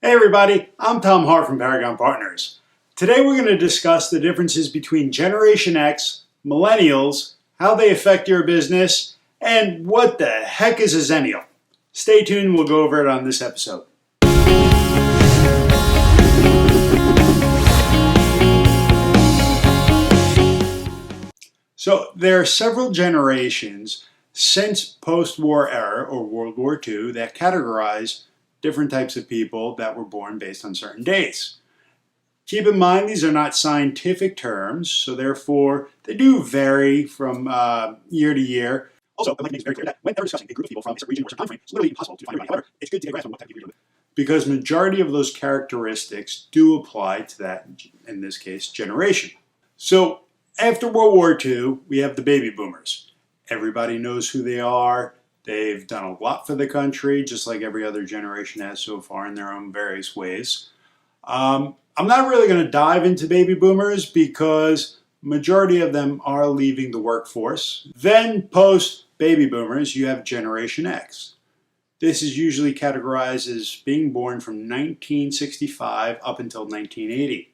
Hey everybody, I'm Tom Hart from Paragon Partners. Today we're going to discuss the differences between Generation X, Millennials, how they affect your business, and what the heck is a Xennial. Stay tuned, we'll go over it on this episode. So there are several generations since post-war era or World War II that categorize different types of people that were born based on certain dates. Keep in mind these are not scientific terms, so therefore they do vary from year to year. Also, I'd like to make it very clear that whenever discussing a group of people from a certain region or a certain time frame, it's literally impossible to find everybody. However, it's good to get a grasp on what type of people you're dealing with. Because majority of those characteristics do apply to that, in this case, generation. So after World War II, we have the baby boomers. Everybody knows who they are. They've done a lot for the country, just like every other generation has so far in their own various ways. I'm not really going to dive into baby boomers because majority of them are leaving the workforce. Then post baby boomers, you have Generation X. This is usually categorized as being born from 1965 up until 1980.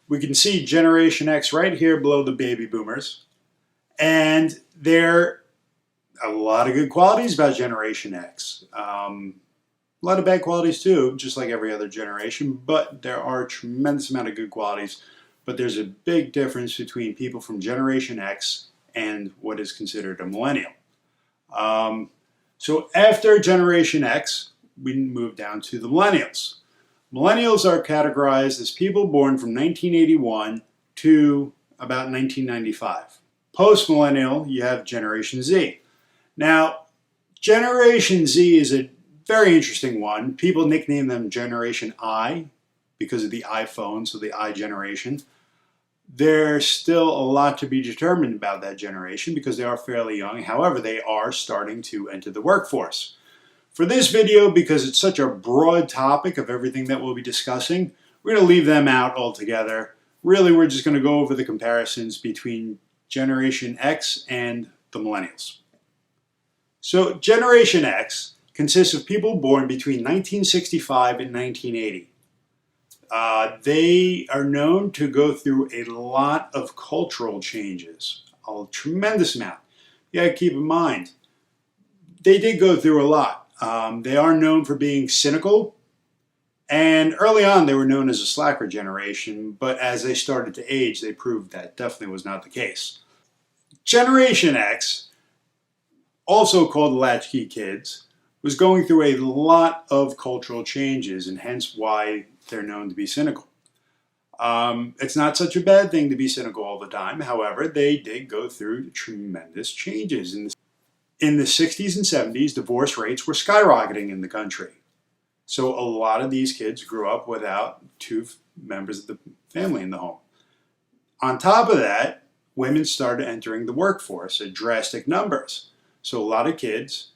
We can see Generation X right here below the baby boomers, and they're a lot of good qualities about Generation X. A lot of bad qualities too, just like every other generation, but there are a tremendous amount of good qualities. But there's a big difference between people from Generation X and what is considered a millennial. So after Generation X, we move down to the Millennials. Millennials are categorized as people born from 1981 to about 1995. Post-millennial, you have Generation Z. Now, Generation Z is a very interesting one. People nickname them Generation I because of the iPhone, so the I generation. There's still a lot to be determined about that generation because they are fairly young. However, they are starting to enter the workforce. For this video, because it's such a broad topic of everything that we'll be discussing, we're going to leave them out altogether. Really, we're just going to go over the comparisons between Generation X and the Millennials. So Generation X consists of people born between 1965 and 1980. They are known to go through a lot of cultural changes, a tremendous amount. You gotta keep in mind, they did go through a lot. They are known for being cynical, and early on they were known as a slacker generation, but as they started to age, they proved that definitely was not the case. Generation X, also called the latchkey kids, was going through a lot of cultural changes, and hence why they're known to be cynical. It's not such a bad thing to be cynical all the time. However, they did go through tremendous changes. In the 60s and 70s, divorce rates were skyrocketing in the country. So a lot of these kids grew up without two members of the family in the home. On top of that, women started entering the workforce at drastic numbers. So a lot of kids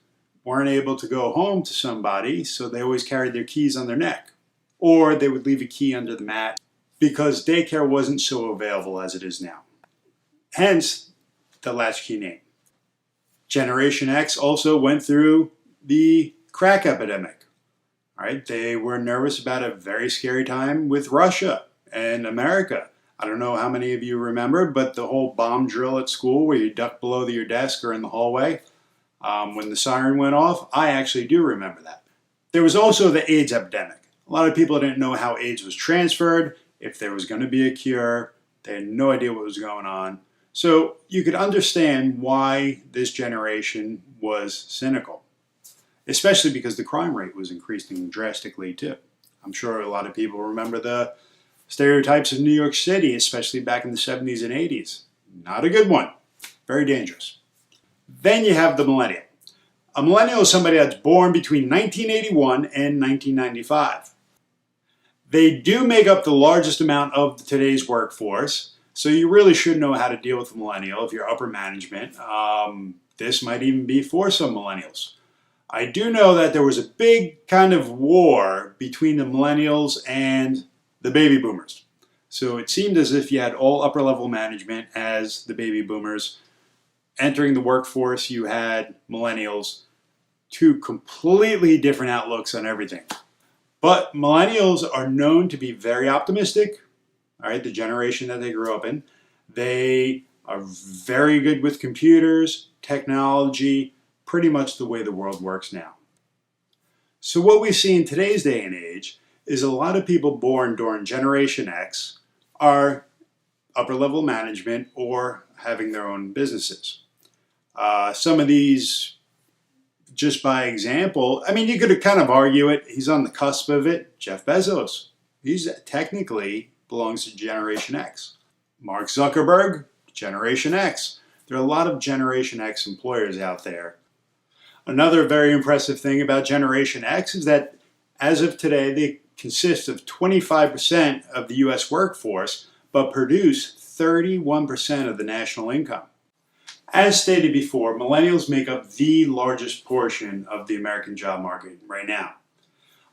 weren't able to go home to somebody, so they always carried their keys on their neck. Or they would leave a key under the mat because daycare wasn't so available as it is now. Hence, the latchkey name. Generation X also went through the crack epidemic. Right? They were nervous about a very scary time with Russia and America. I don't know how many of you remember, but the whole bomb drill at school where you duck below your desk or in the hallway, when the siren went off, I actually do remember that. There was also the AIDS epidemic. A lot of people didn't know how AIDS was transferred, if there was going to be a cure. They had no idea what was going on. So you could understand why this generation was cynical, especially because the crime rate was increasing drastically too. I'm sure a lot of people remember the stereotypes of New York City, especially back in the 70s and 80s. Not a good one. Very dangerous. Then you have the millennial. A millennial is somebody that's born between 1981 and 1995. They do make up the largest amount of today's workforce, so you really should know how to deal with a millennial if you're upper management. This might even be for some millennials. I do know that there was a big kind of war between the millennials and the baby boomers. So it seemed as if you had all upper level management as the baby boomers. Entering the workforce, you had millennials. Two completely different outlooks on everything. But millennials are known to be very optimistic, all right, the generation that they grew up in. They are very good with computers, technology, pretty much the way the world works now. So what we see in today's day and age is a lot of people born during Generation X are upper level management or having their own businesses. Some of these, just by example, I mean, you could kind of argue it. He's on the cusp of it. Jeff Bezos. He's technically belongs to Generation X. Mark Zuckerberg, Generation X. There are a lot of Generation X employers out there. Another very impressive thing about Generation X is that as of today, they consist of 25% of the US workforce, but produce 31% of the national income. As stated before, millennials make up the largest portion of the American job market right now.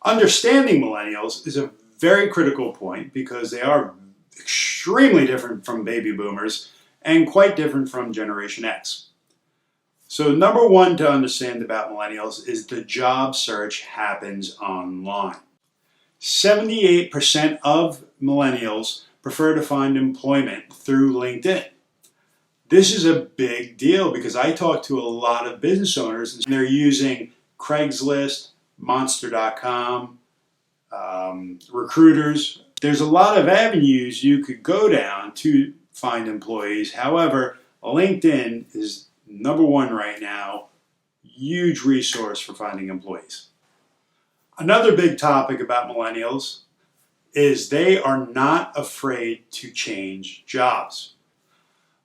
Understanding millennials is a very critical point because they are extremely different from baby boomers and quite different from Generation X. So number one to understand about millennials is the job search happens online. 78% of millennials prefer to find employment through LinkedIn. This is a big deal because I talk to a lot of business owners and they're using Craigslist, Monster.com, recruiters. There's a lot of avenues you could go down to find employees. However, LinkedIn is number one right now, huge resource for finding employees. Another big topic about millennials is they are not afraid to change jobs.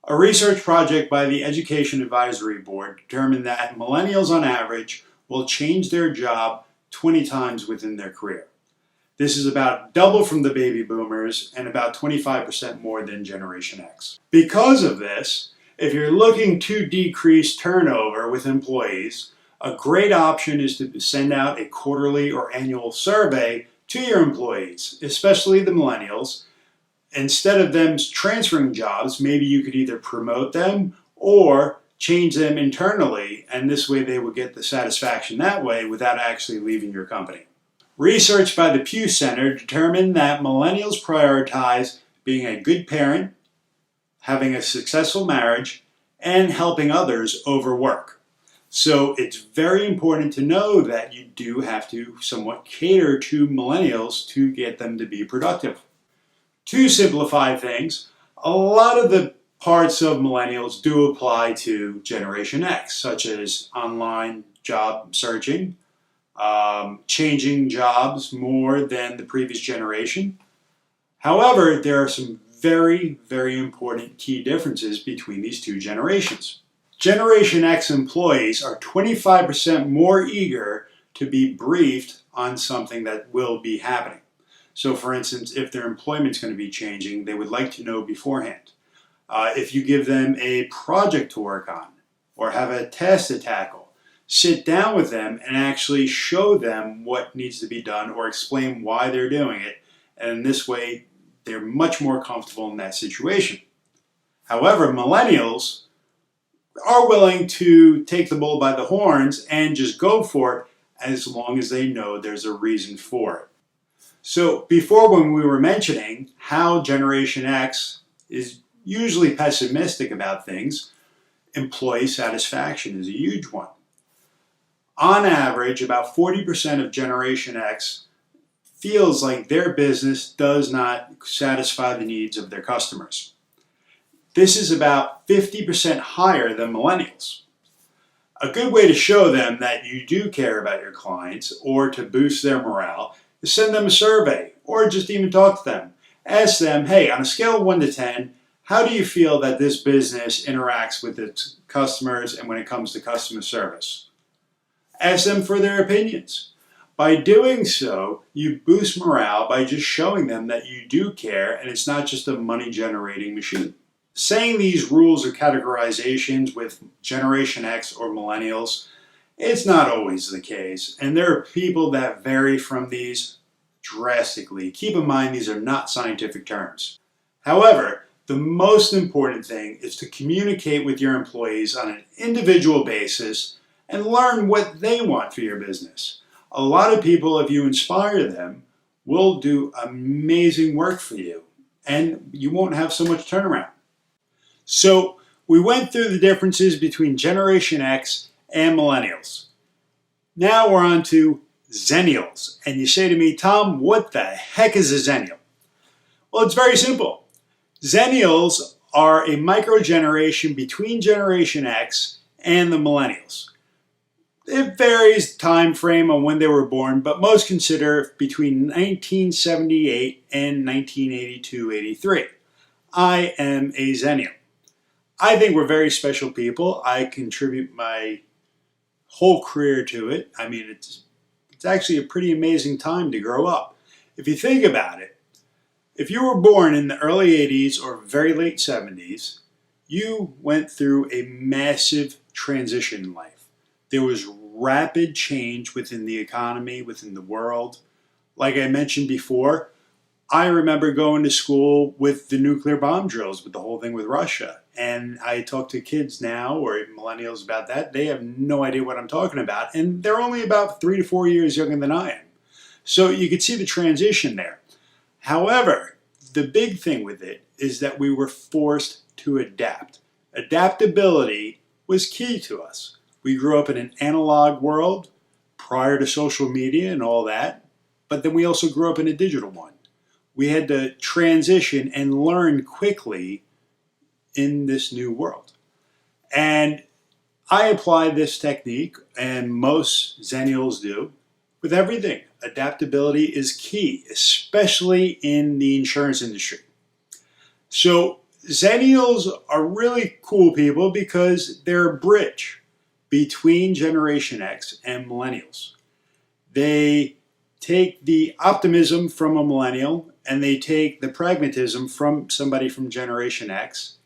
A research project by the Education Advisory Board determined that millennials on average will change their job 20 times within their career. This is about double from the baby boomers and about 25% more than Generation X. Because of this, if you're looking to decrease turnover with employees, a great option is to send out a quarterly or annual survey to your employees, especially the millennials. Instead of them transferring jobs, maybe you could either promote them or change them internally, and this way they would get the satisfaction that way without actually leaving your company. Research by the Pew Center determined that millennials prioritize being a good parent, having a successful marriage, and helping others over work. So it's very important to know that you do have to somewhat cater to millennials to get them to be productive. To simplify things, a lot of the parts of millennials do apply to Generation X, such as online job searching, changing jobs more than the previous generation. However, there are some very, very important key differences between these two generations. Generation X employees are 25% more eager to be briefed on something that will be happening. So for instance, if their employment's going to be changing, they would like to know beforehand. If you give them a project to work on or have a task to tackle, sit down with them and actually show them what needs to be done or explain why they're doing it. And this way, they're much more comfortable in that situation. However, millennials are willing to take the bull by the horns and just go for it as long as they know there's a reason for it. So before, when we were mentioning how Generation X is usually pessimistic about things, employee satisfaction is a huge one. On average, about 40% of Generation X feels like their business does not satisfy the needs of their customers. This is about 50% higher than millennials. A good way to show them that you do care about your clients or to boost their morale is send them a survey or just even talk to them. Ask them, hey, on a scale of 1 to 10, how do you feel that this business interacts with its customers and when it comes to customer service? Ask them for their opinions. By doing so, you boost morale by just showing them that you do care and it's not just a money-generating machine. Saying these rules or categorizations with Generation X or millennials, it's not always the case. And there are people that vary from these drastically. Keep in mind, these are not scientific terms. However, the most important thing is to communicate with your employees on an individual basis and learn what they want for your business. A lot of people, if you inspire them, will do amazing work for you, and you won't have so much turnaround. So we went through the differences between Generation X and Millennials. Now we're on to Xennials. And you say to me, Tom, what the heck is a Xennial? Well, it's very simple. Xennials are a microgeneration between Generation X and the Millennials. It varies time frame on when they were born, but most consider between 1978 and 1982-83. I am a Xennial. I think we're very special people. I contribute my whole career to it. I mean, it's actually a pretty amazing time to grow up. If you think about it, if you were born in the early 80s or very late 70s, you went through a massive transition in life. There was rapid change within the economy, within the world. Like I mentioned before, I remember going to school with the nuclear bomb drills, with the whole thing with Russia. And I talk to kids now, or millennials, about that. They have no idea what I'm talking about. And they're only about 3 to 4 years younger than I am. So you could see the transition there. However, the big thing with it is that we were forced to adapt. Adaptability was key to us. We grew up in an analog world prior to social media and all that, but then we also grew up in a digital one. We had to transition and learn quickly in this new world. And I apply this technique, and most Xennials do, with everything. Adaptability is key, especially in the insurance industry. So Xennials are really cool people because they're a bridge between Generation X and Millennials. They take the optimism from a millennial and they take the pragmatism from somebody from Generation X,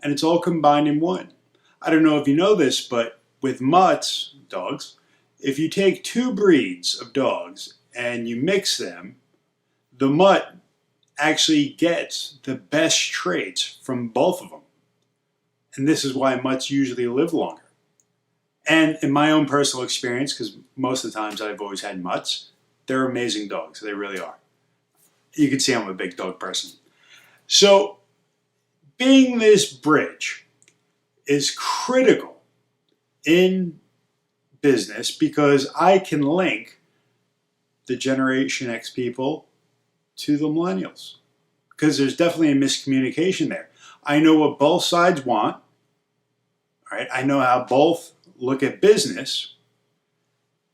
and it's all combined in one. I don't know if you know this, but with mutts, dogs, if you take two breeds of dogs and you mix them, the mutt actually gets the best traits from both of them. And this is why mutts usually live longer. And in my own personal experience, because most of the times I've always had mutts, they're amazing dogs. They really are. You can see I'm a big dog person. So being this bridge is critical in business because I can link the Generation X people to the Millennials, because there's definitely a miscommunication there. I know what both sides want, right? I know how both look at business,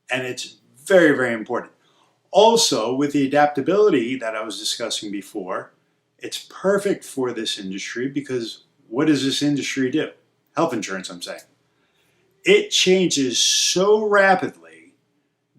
and it's very, very important. Also, with the adaptability that I was discussing before, it's perfect for this industry because what does this industry do? Health insurance, I'm saying. It changes so rapidly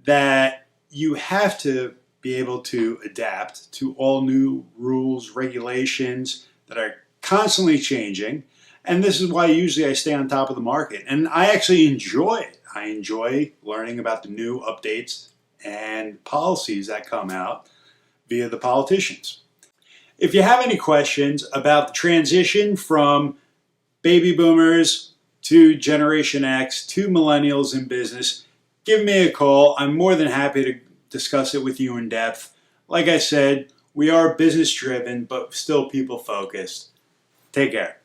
that you have to be able to adapt to all new rules, regulations that are constantly changing. And this is why usually I stay on top of the market. And I actually enjoy it. I enjoy learning about the new updates and policies that come out via the politicians. If you have any questions about the transition from baby boomers to Generation X to millennials in business, give me a call. I'm more than happy to discuss it with you in depth. Like I said, we are business driven, but still people focused. Take care.